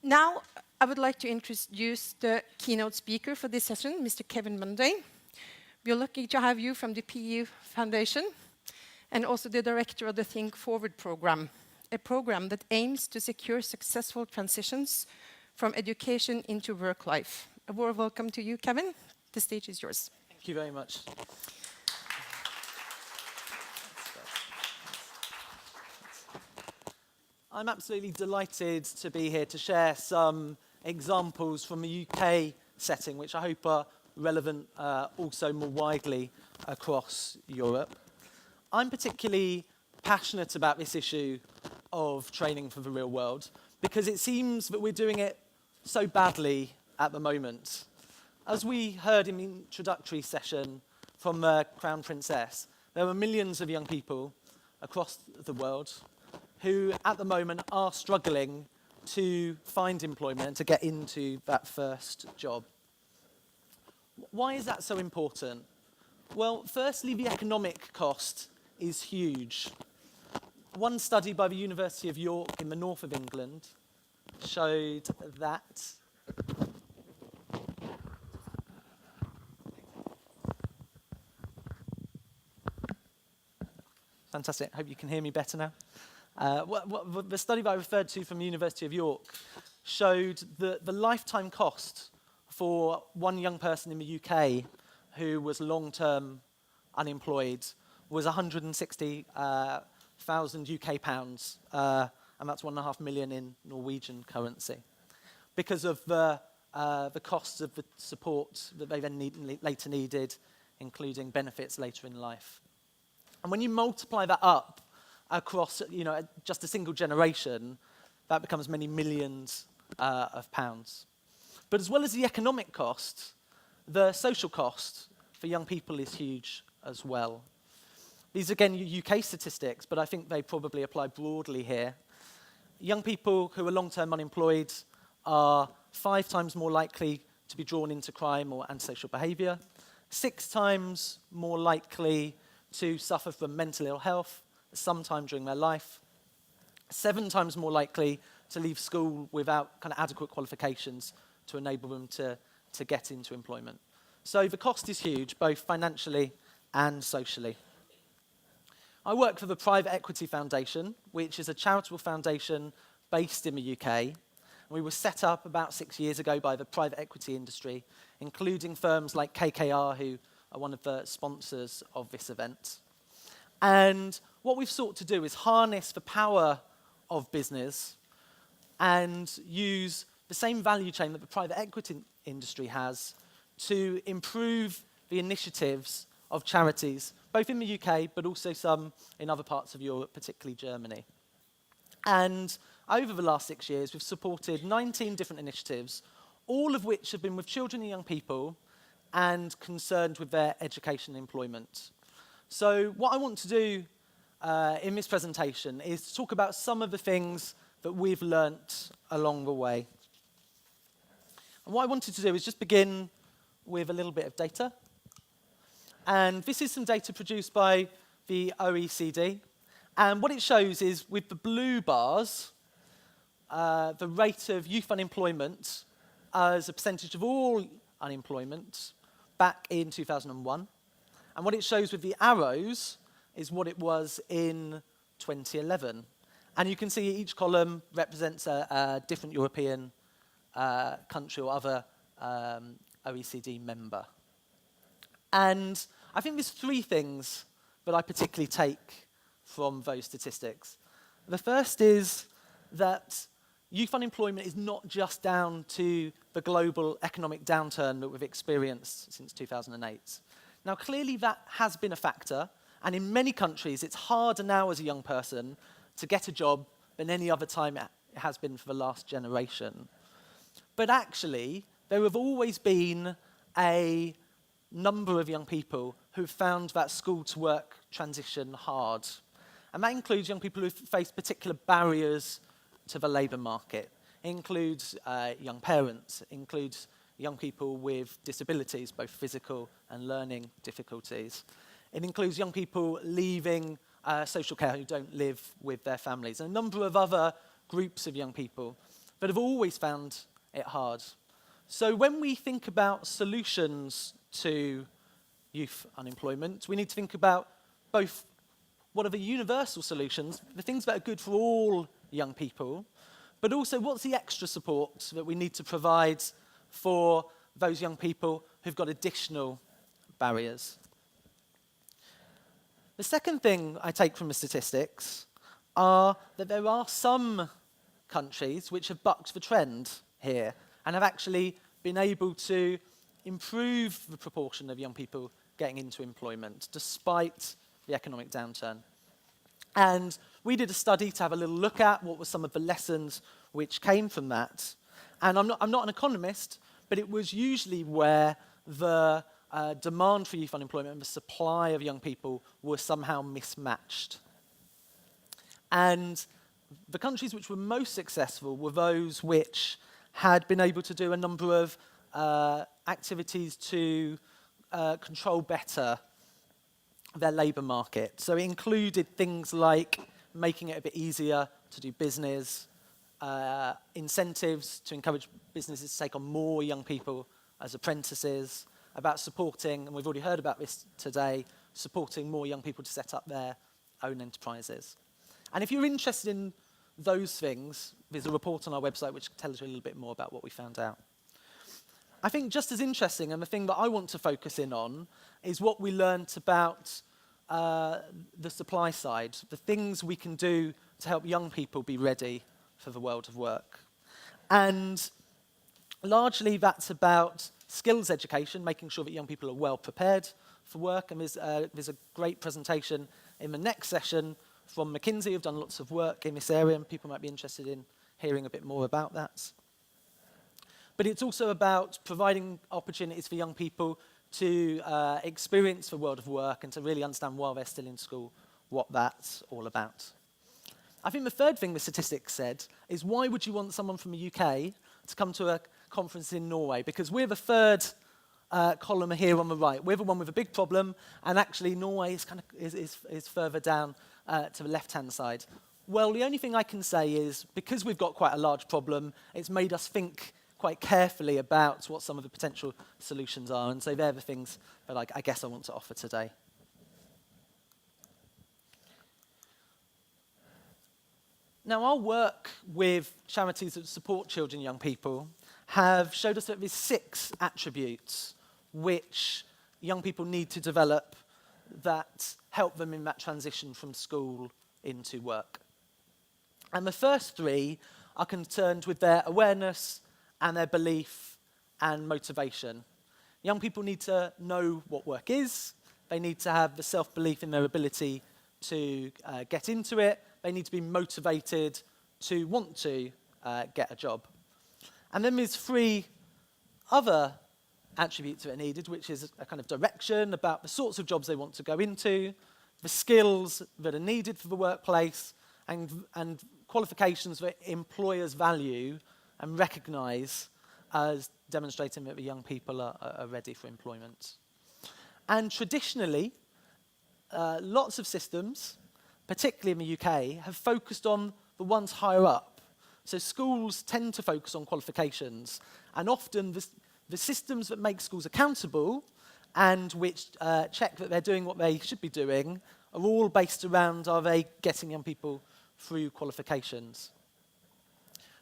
Now, I would like to introduce the keynote speaker for this session, Mr. Kevin Munday. We're lucky to have you from the PE Foundation and also the director of the Think Forward program, a program that aims to secure successful transitions from education into work life. A warm welcome to you, Kevin. The stage is yours. Thank you very much. I'm absolutely delighted to be here to share some examples from a UK setting, which I hope are relevant also more widely across Europe. I'm particularly passionate about this issue of training for the real world because it seems that we're doing it so badly at the moment. As we heard in the introductory session from the Crown Princess, there are millions of young people across the world who at the moment are struggling to find employment and to get into that first job. Why is that so important? Well, firstly, the economic cost is huge. One study by the University of York in the north of England showed that fantastic, hope you can hear me better now. The study that I referred to from the University of York showed that the lifetime cost for one young person in the UK who was long-term unemployed was 160,000 UK pounds, and that's 1.5 million in Norwegian currency, because of the costs of the support that they then later needed, including benefits later in life. And when you multiply that up across, just a single generation, that becomes many millions of pounds. But as well as the economic cost, the social cost for young people is huge as well. These are, again, UK statistics, but I think they probably apply broadly here. Young people who are long-term unemployed are 5 times more likely to be drawn into crime or antisocial behaviour, 6 times more likely to suffer from mental ill health sometime during their life, 7 times more likely to leave school without kind of adequate qualifications to enable them to get into employment. So the cost is huge, both financially and socially. I work for the Private Equity Foundation, which is a charitable foundation based in the UK. And we were set up about 6 years ago by the private equity industry, including firms like KKR, who are one of the sponsors of this event. And what we've sought to do is harness the power of business and use the same value chain that the private equity industry has to improve the initiatives of charities, both in the UK, but also some in other parts of Europe, particularly Germany. And over the last 6 years, we've supported 19 different initiatives, all of which have been with children and young people and concerned with their education and employment. So what I want to do in this presentation is to talk about some of the things that we've learnt along the way. And what I wanted to do is just begin with a little bit of data. And this is some data produced by the OECD. And what it shows is, with the blue bars, the rate of youth unemployment as a percentage of all unemployment back in 2001. And what it shows with the arrows is what it was in 2011. And you can see each column represents a different European country or other OECD member. And I think there's 3 things that I particularly take from those statistics. The first is that youth unemployment is not just down to the global economic downturn that we've experienced since 2008. Now, clearly that has been a factor, and in many countries it's harder now as a young person to get a job than any other time it has been for the last generation. But actually, there have always been a number of young people who've found that school-to-work transition hard. And that includes young people who've faced particular barriers to the labour market. It includes young parents, it includes young people with disabilities, both physical and learning difficulties. It includes young people leaving social care who don't live with their families, and a number of other groups of young people but have always found it hard. So when we think about solutions to youth unemployment, we need to think about both what are the universal solutions, the things that are good for all young people, but also what's the extra support that we need to provide for those young people who've got additional barriers. The second thing I take from the statistics are that there are some countries which have bucked the trend here and have actually been able to improve the proportion of young people getting into employment despite the economic downturn. And we did a study to have a little look at what were some of the lessons which came from that. And I'm not an economist, but it was usually where the demand for youth unemployment and the supply of young people were somehow mismatched. And the countries which were most successful were those which had been able to do a number of activities to control better their labour market. So it included things like making it a bit easier to do business, incentives to encourage businesses to take on more young people as apprentices, about supporting, and we've already heard about this today, supporting more young people to set up their own enterprises. And if you're interested in those things, there's a report on our website which tells you a little bit more about what we found out. I think just as interesting, and the thing that I want to focus in on, is what we learnt about the supply side, the things we can do to help young people be ready for the world of work. And largely that's about skills education, making sure that young people are well prepared for work. And there's a great presentation in the next session from McKinsey, who've done lots of work in this area, and people might be interested in hearing a bit more about that. But it's also about providing opportunities for young people to experience the world of work and to really understand while they're still in school what that's all about. I think the third thing the statistics said is, why would you want someone from the UK to come to a conference in Norway? Because we're the third column here on the right. We're the one with a big problem, and actually Norway is further down to the left-hand side. Well, the only thing I can say is, because we've got quite a large problem, it's made us think quite carefully about what some of the potential solutions are, and so they're the things that I guess I want to offer today. Now, our work with charities that support children and young people have showed us that there's 6 attributes which young people need to develop that help them in that transition from school into work. And the first 3 are concerned with their awareness and their belief and motivation. Young people need to know what work is. They need to have the self-belief in their ability to get into it. They need to be motivated to want to get a job. And then there's 3 other attributes that are needed, which is a kind of direction about the sorts of jobs they want to go into, the skills that are needed for the workplace, and qualifications that employers value and recognise as demonstrating that the young people are ready for employment. And traditionally, lots of systems, particularly in the UK, have focused on the ones higher up. So schools tend to focus on qualifications, and often the systems that make schools accountable and which check that they're doing what they should be doing are all based around, are they getting young people through qualifications?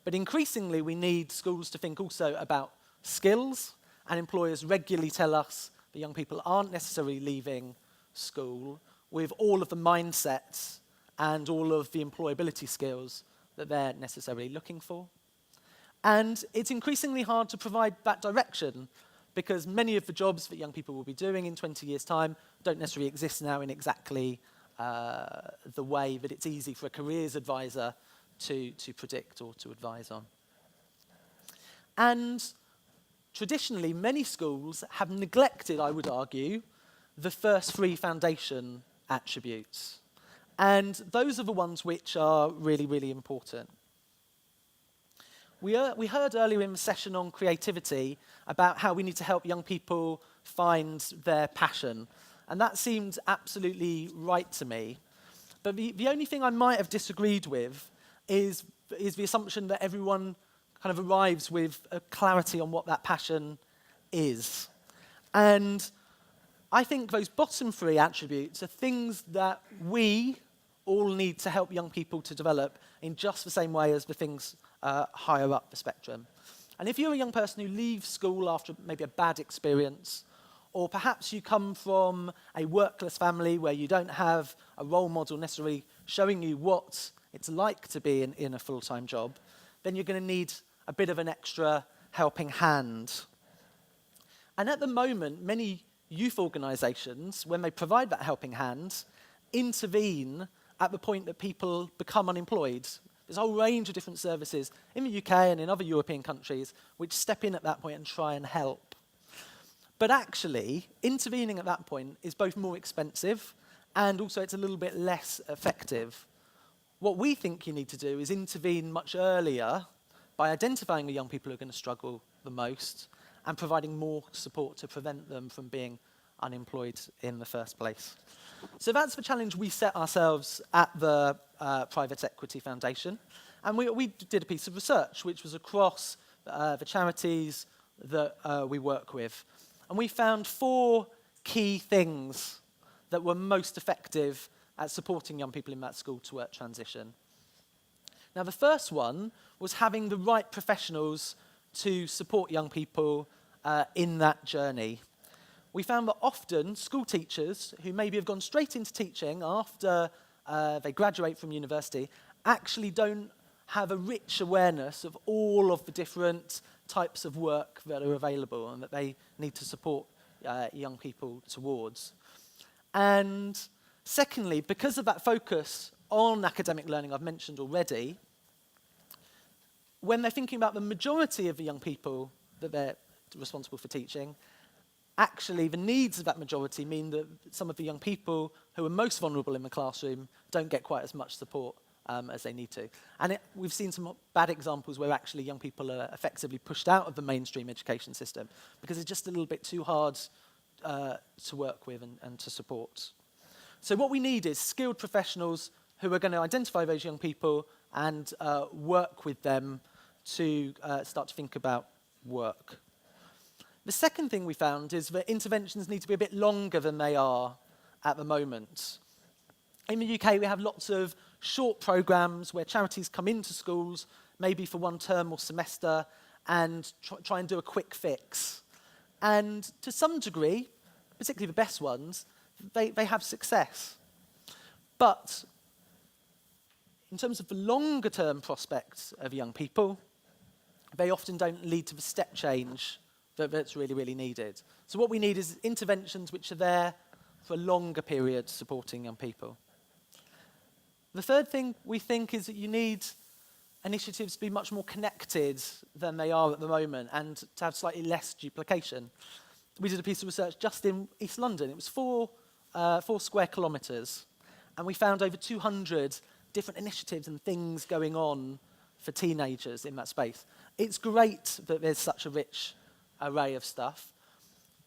But increasingly, we need schools to think also about skills, and employers regularly tell us that young people aren't necessarily leaving school with all of the mindsets and all of the employability skills that they're necessarily looking for. And it's increasingly hard to provide that direction, because many of the jobs that young people will be doing in 20 years' time don't necessarily exist now in exactly the way that it's easy for a careers advisor to predict or to advise on. And traditionally, many schools have neglected, I would argue, the first 3 foundation attributes. And those are the ones which are really, really important. We heard earlier in the session on creativity about how we need to help young people find their passion. And that seemed absolutely right to me. But the only thing I might have disagreed with is the assumption that everyone kind of arrives with a clarity on what that passion is. And I think those bottom three attributes are things that we all need to help young people to develop in just the same way as the things higher up the spectrum. And if you're a young person who leaves school after maybe a bad experience, or perhaps you come from a workless family where you don't have a role model necessarily showing you what it's like to be in a full-time job, then you're going to need a bit of an extra helping hand. And at the moment, many youth organisations, when they provide that helping hand, intervene at the point that people become unemployed. There's a whole range of different services in the UK and in other European countries which step in at that point and try and help. But actually, intervening at that point is both more expensive and also it's a little bit less effective. What we think you need to do is intervene much earlier by identifying the young people who are going to struggle the most and providing more support to prevent them from being unemployed in the first place. So that's the challenge we set ourselves at the Private Equity Foundation. And we did a piece of research which was across the charities that we work with. And we found 4 key things that were most effective at supporting young people in that school-to-work transition. Now, the first one was having the right professionals to support young people in that journey. We found that often school teachers who maybe have gone straight into teaching after they graduate from university actually don't have a rich awareness of all of the different types of work that are available and that they need to support young people towards. And secondly, because of that focus on academic learning I've mentioned already, when they're thinking about the majority of the young people that they're responsible for teaching, actually the needs of that majority mean that some of the young people who are most vulnerable in the classroom don't get quite as much support as they need to. And we've seen some bad examples where actually young people are effectively pushed out of the mainstream education system because it's just a little bit too hard to work with and to support. So what we need is skilled professionals who are going to identify those young people and work with them to start to think about work. The second thing we found is that interventions need to be a bit longer than they are at the moment. In the UK, we have lots of short programmes where charities come into schools, maybe for one term or semester, and try and do a quick fix. And to some degree, particularly the best ones, they have success. But in terms of the longer term prospects of young people, they often don't lead to the step change that's really, really needed. So what we need is interventions which are there for a longer period supporting young people. The third thing we think is that you need initiatives to be much more connected than they are at the moment and to have slightly less duplication. We did a piece of research just in East London. It was 4 square kilometres, and we found over 200 different initiatives and things going on for teenagers in that space. It's great that there's such a rich array of stuff,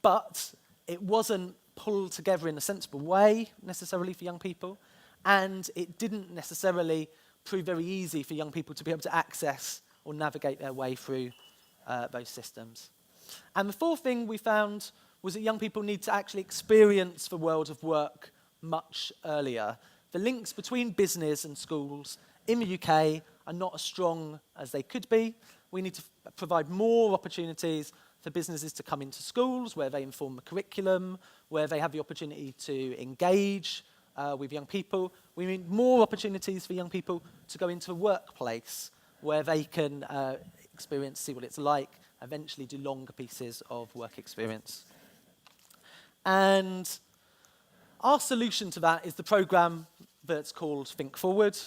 but it wasn't pulled together in a sensible way necessarily for young people, and it didn't necessarily prove very easy for young people to be able to access or navigate their way through those systems. And the fourth thing we found was that young people need to actually experience the world of work much earlier. The links between business and schools in the UK are not as strong as they could be. We need to provide more opportunities for businesses to come into schools where they inform the curriculum, where they have the opportunity to engage with young people. We need more opportunities for young people to go into a workplace where they can experience, see what it's like, eventually do longer pieces of work experience. And our solution to that is the programme that's called Think Forward.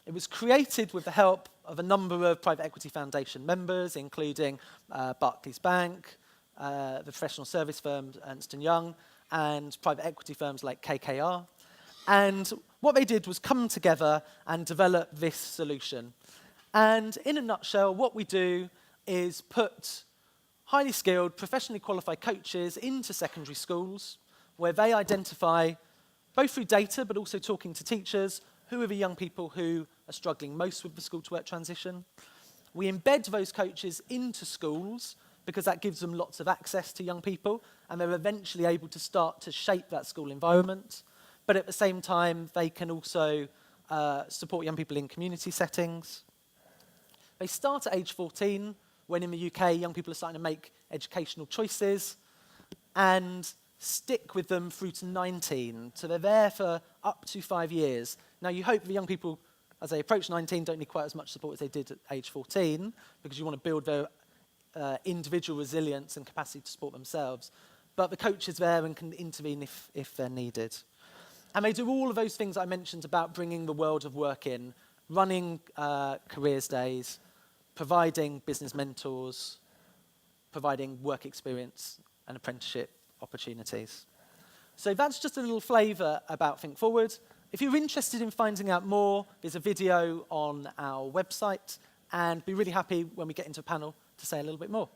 It was created with the help of a number of private equity foundation members, including Barclays Bank, the professional service firm Ernst & Young, and private equity firms like KKR. And what they did was come together and develop this solution. And in a nutshell, what we do is put highly skilled, professionally qualified coaches into secondary schools where they identify, both through data but also talking to teachers, who are the young people who are struggling most with the school-to-work transition. We embed those coaches into schools because that gives them lots of access to young people, and they're eventually able to start to shape that school environment. But at the same time, they can also support young people in community settings. They start at age 14, when in the UK, young people are starting to make educational choices, and stick with them through to 19. So they're there for up to 5 years. Now, you hope the young people, as they approach 19, don't need quite as much support as they did at age 14, because you want to build their individual resilience and capacity to support themselves. But the coach is there and can intervene if they're needed. And they do all of those things I mentioned about bringing the world of work in, running careers days, providing business mentors, providing work experience and apprenticeship opportunities. So that's just a little flavour about Think Forward. If you're interested in finding out more, there's a video on our website, and be really happy when we get into a panel to say a little bit more.